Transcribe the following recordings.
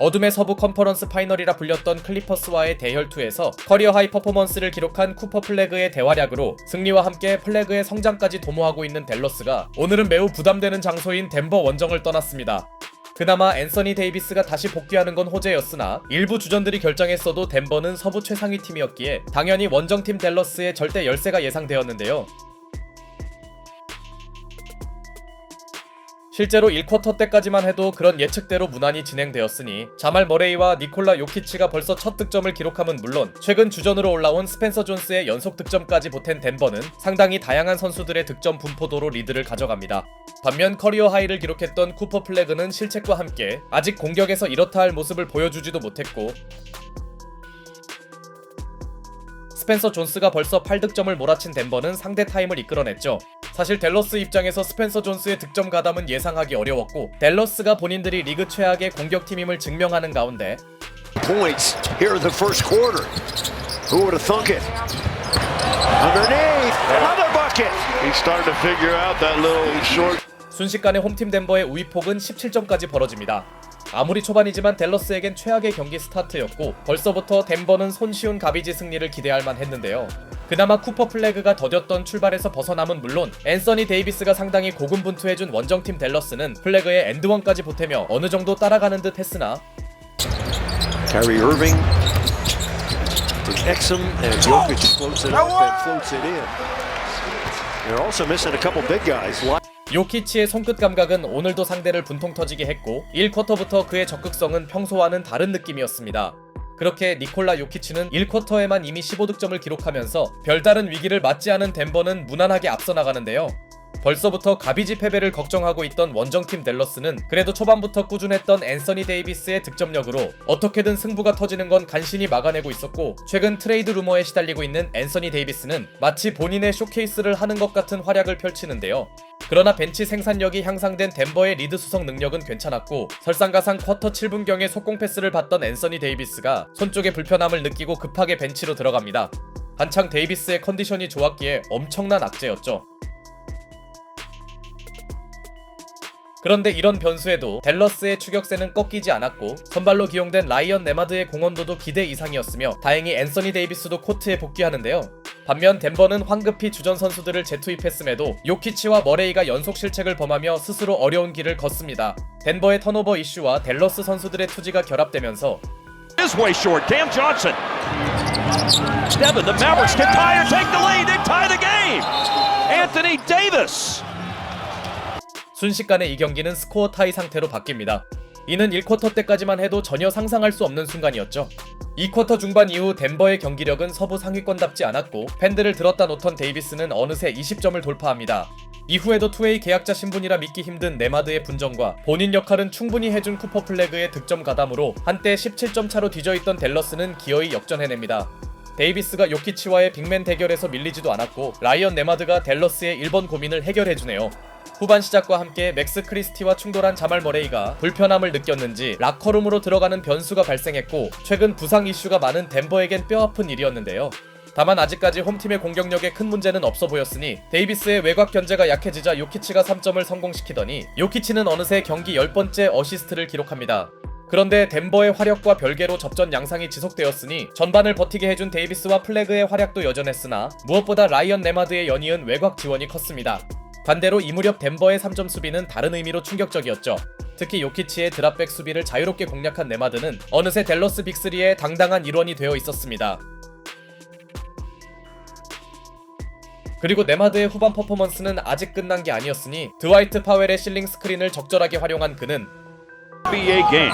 어둠의 서부 컨퍼런스 파이널이라 불렸던 클리퍼스와의 대혈투에서 커리어 하이 퍼포먼스를 기록한 쿠퍼 플래그의 대활약으로 승리와 함께 플래그의 성장까지 도모하고 있는 댈러스가 오늘은 매우 부담되는 장소인 덴버 원정을 떠났습니다. 그나마 앤서니 데이비스가 다시 복귀하는 건 호재였으나 일부 주전들이 결정했어도 덴버는 서부 최상위 팀이었기에 당연히 원정팀 댈러스의 절대 열세가 예상되었는데요. 실제로 1쿼터 때까지만 해도 그런 예측대로 무난히 진행되었으니 자말 머레이와 니콜라 요키치가 벌써 첫 득점을 기록함은 물론 최근 주전으로 올라온 스펜서 존스의 연속 득점까지 보탠 덴버는 상당히 다양한 선수들의 득점 분포도로 리드를 가져갑니다. 반면 커리어 하이를 기록했던 쿠퍼 플래그는 실책과 함께 아직 공격에서 이렇다 할 모습을 보여주지도 못했고 스펜서 존스가 벌써 8득점을 몰아친 덴버는 상대 타임을 이끌어냈죠. 사실 댈러스 입장에서 스펜서 존스의 득점 가담은 예상하기 어려웠고 댈러스가 본인들이 리그 최악의 공격팀임을 증명하는 가운데 Points here in the first quarter. Who would have thunk it? Underneath, another bucket. He's starting to figure out that little short. 순식간에 홈팀 덴버의 우위폭은 17점까지 벌어집니다. 아무리 초반이지만 댈러스에겐 최악의 경기 스타트였고 벌써부터 덴버는 손쉬운 가비지 승리를 기대할만 했는데요. 그나마 쿠퍼 플래그가 더뎠던 출발에서 벗어남은 물론 앤서니 데이비스가 상당히 고군분투해준 원정팀 댈러스는 플래그의 엔드원까지 보태며 어느정도 따라가는 듯 했으나 Kyrie Irving protects him and Jokic floats it up and floats it in. They're also missing a couple big guys. 요키치의 손끝 감각은 오늘도 상대를 분통 터지게 했고 1쿼터부터 그의 적극성은 평소와는 다른 느낌이었습니다. 그렇게 니콜라 요키치는 1쿼터에만 이미 15득점을 기록하면서 별다른 위기를 맞지 않은 덴버는 무난하게 앞서 나가는데요. 벌써부터 가비지 패배를 걱정하고 있던 원정팀 댈러스는 그래도 초반부터 꾸준했던 앤서니 데이비스의 득점력으로 어떻게든 승부가 터지는 건 간신히 막아내고 있었고 최근 트레이드 루머에 시달리고 있는 앤서니 데이비스는 마치 본인의 쇼케이스를 하는 것 같은 활약을 펼치는데요. 그러나 벤치 생산력이 향상된 덴버의 리드 수성 능력은 괜찮았고 설상가상 쿼터 7분경에 속공 패스를 받던 앤서니 데이비스가 손쪽에 불편함을 느끼고 급하게 벤치로 들어갑니다. 한창 데이비스의 컨디션이 좋았기에 엄청난 악재였죠. 그런데 이런 변수에도 댈러스의 추격세는 꺾이지 않았고 선발로 기용된 라이언 네마드의 공헌도도 기대 이상이었으며 다행히 앤서니 데이비스도 코트에 복귀하는데요. 반면 덴버는 황급히 주전 선수들을 재투입했음에도 요키치와 머레이가 연속 실책을 범하며 스스로 어려운 길을 걷습니다. 덴버의 턴오버 이슈와 댈러스 선수들의 투지가 결합되면서 Is way short. Cam Johnson. Devin, the Mavericks can tie or take the lead. They tie the game. Anthony Davis. 순식간에 이 경기는 스코어 타이 상태로 바뀝니다. 이는 1쿼터 때까지만 해도 전혀 상상할 수 없는 순간이었죠. 2쿼터 중반 이후 덴버의 경기력은 서부 상위권답지 않았고 팬들을 들었다 놓던 데이비스는 어느새 20점을 돌파합니다. 이후에도 투웨이 계약자 신분이라 믿기 힘든 네마드의 분전과 본인 역할은 충분히 해준 쿠퍼 플래그의 득점 가담으로 한때 17점 차로 뒤져있던 댈러스는 기어이 역전해냅니다. 데이비스가 요키치와의 빅맨 대결에서 밀리지도 않았고 라이언 네마드가 댈러스의 1번 고민을 해결해주네요. 후반 시작과 함께 맥스 크리스티와 충돌한 자말 머레이가 불편함을 느꼈는지 락커룸으로 들어가는 변수가 발생했고 최근 부상 이슈가 많은 덴버에겐 뼈아픈 일이었는데요. 다만 아직까지 홈팀의 공격력에 큰 문제는 없어 보였으니 데이비스의 외곽 견제가 약해지자 요키치가 3점을 성공시키더니 요키치는 어느새 경기 10번째 어시스트를 기록합니다. 그런데 덴버의 화력과 별개로 접전 양상이 지속되었으니 전반을 버티게 해준 데이비스와 플래그의 활약도 여전했으나 무엇보다 라이언 네마드의 연이은 외곽 지원이 컸습니다. 반대로 이 무렵 덴버의 3점 수비는 다른 의미로 충격적이었죠. 특히 요키치의 드랍백 수비를 자유롭게 공략한 네마드는 어느새 댈러스 빅3의 당당한 일원이 되어 있었습니다. 그리고 네마드의 후반 퍼포먼스는 아직 끝난 게 아니었으니 드와이트 파웰의 실링 스크린을 적절하게 활용한 그는 NBA game.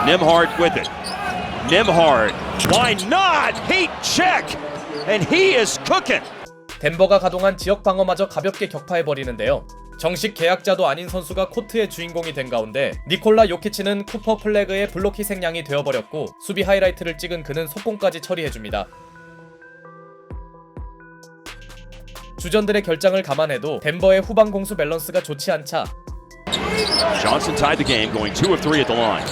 Nembhard with it. Nembhard. Why not? Heat check. And he is cooking. 덴버가 가동한 지역 방어마저 가볍게 격파해버리는데요. 정식 계약자도 아닌 선수가 코트의 주인공이 된 가운데 니콜라 요키치는 쿠퍼 플래그의 블록 희생양이 되어버렸고 수비 하이라이트를 찍은 그는 속공까지 처리해줍니다. 주전들의 결장을 감안해도 덴버의 후반 공수 밸런스가 좋지 않자 Johnson tied the game, going 2 of 3 at the line.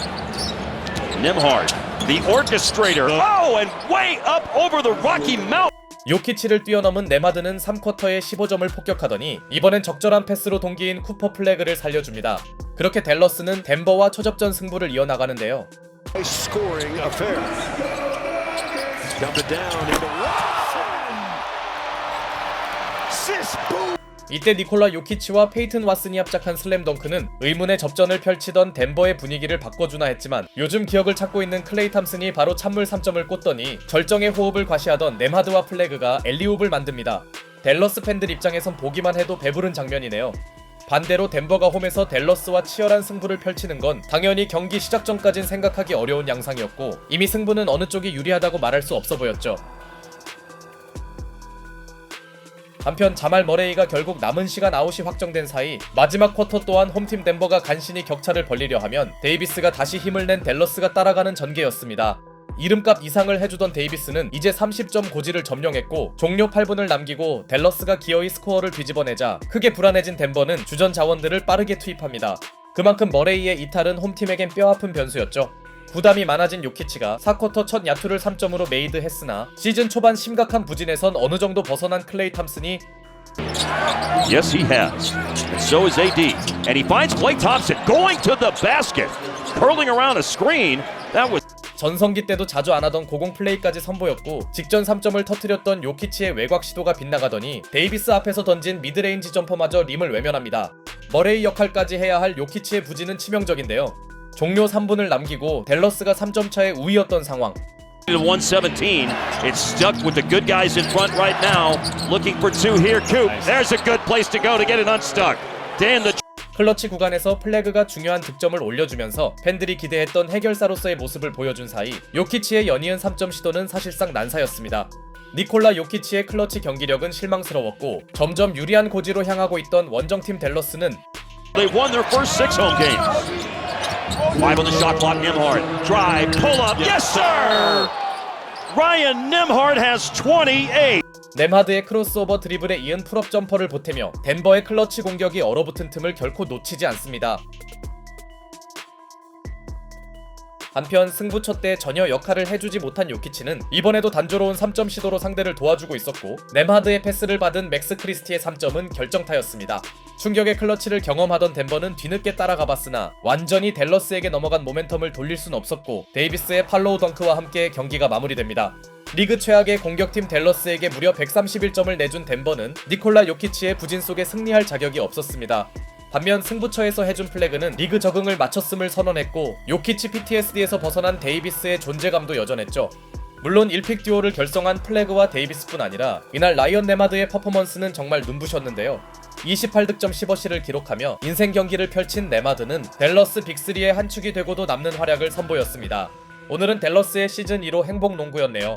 Nembhard, the orchestrator. Oh, and way up over the Rocky Mountain. 요키치를 뛰어넘은 네마드는 3쿼터에 15점을 폭격하더니 이번엔 적절한 패스로 동기인 쿠퍼 플래그를 살려줍니다. 그렇게 댈러스는 덴버와 초접전 승부를 이어나가는데요. Scoring affair. Dump it down into assist. Boom. 이때 니콜라 요키치와 페이튼 왓슨이 합작한 슬램덩크는 의문의 접전을 펼치던 덴버의 분위기를 바꿔주나 했지만 요즘 기억을 찾고 있는 클레이 탐슨이 바로 찬물 3점을 꽂더니 절정의 호흡을 과시하던 넴하드와 플래그가 엘리옵을 만듭니다. 댈러스 팬들 입장에선 보기만 해도 배부른 장면이네요. 반대로 덴버가 홈에서 댈러스와 치열한 승부를 펼치는 건 당연히 경기 시작 전까진 생각하기 어려운 양상이었고 이미 승부는 어느 쪽이 유리하다고 말할 수 없어 보였죠. 한편 자말 머레이가 결국 남은 시간 아웃이 확정된 사이 마지막 쿼터 또한 홈팀 덴버가 간신히 격차를 벌리려 하면 데이비스가 다시 힘을 낸 댈러스가 따라가는 전개였습니다. 이름값 이상을 해주던 데이비스는 이제 30점 고지를 점령했고 종료 8분을 남기고 댈러스가 기어이 스코어를 뒤집어내자 크게 불안해진 덴버는 주전 자원들을 빠르게 투입합니다. 그만큼 머레이의 이탈은 홈팀에겐 뼈아픈 변수였죠. 부담이 많아진 요키치가 4쿼터 첫 야투를 3점으로 메이드했으나 시즌 초반 심각한 부진에선 어느 정도 벗어난 클레이 탐슨이 Yes, he has. And so is AD. And he finds Klay Thompson going to the basket. Curling around a screen. That was 전성기 때도 자주 안 하던 고공 플레이까지 선보였고 직전 3점을 터뜨렸던 요키치의 외곽 시도가 빗나가더니 데이비스 앞에서 던진 미드레인지 점퍼마저 림을 외면합니다. 머레이 역할까지 해야 할 요키치의 부진은 치명적인데요. 종료 3분을 남기고 댈러스가 3점 차의 우위였던 상황. 117. It's stuck with the good guys in front right now. Looking for two here. Coop. There's a good place to go to get it unstuck. Dan the 클러치 구간에서 플래그가 중요한 득점을 올려주면서 팬들이 기대했던 해결사로서의 모습을 보여준 사이 요키치의 연이은 3점 시도는 사실상 난사였습니다. 니콜라 요키치의 클러치 경기력은 실망스러웠고 점점 유리한 고지로 향하고 있던 원정팀 댈러스는 They won their first 6 home games. 5 on the shot clock. Nembhard. Drive. Pull up. Yes, sir! Ryan Nembhard has 28. 넴하드의 크로스오버 드리블에 이은 풀업 점퍼를 보태며 덴버의 클러치 공격이 얼어붙은 틈을 결코 놓치지 않습니다. 한편 승부처 때 전혀 역할을 해주지 못한 요키치는 이번에도 단조로운 3점 시도로 상대를 도와주고 있었고 넴하드의 패스를 받은 맥스 크리스티의 3점은 결정타였습니다. 충격의 클러치를 경험하던 덴버는 뒤늦게 따라가봤으나 완전히 댈러스에게 넘어간 모멘텀을 돌릴 순 없었고 데이비스의 팔로우 덩크와 함께 경기가 마무리됩니다. 리그 최악의 공격팀 댈러스에게 무려 131점을 내준 덴버는 니콜라 요키치의 부진 속에 승리할 자격이 없었습니다. 반면 승부처에서 해준 플래그는 리그 적응을 마쳤음을 선언했고 요키치 PTSD에서 벗어난 데이비스의 존재감도 여전했죠. 물론 1픽 듀오를 결성한 플래그와 데이비스뿐 아니라 이날 라이언 네마드의 퍼포먼스는 정말 눈부셨는데요. 28득점 10어시를 기록하며 인생 경기를 펼친 네마드는 댈러스 빅3의 한 축이 되고도 남는 활약을 선보였습니다. 오늘은 댈러스의 시즌 2로 행복 농구였네요.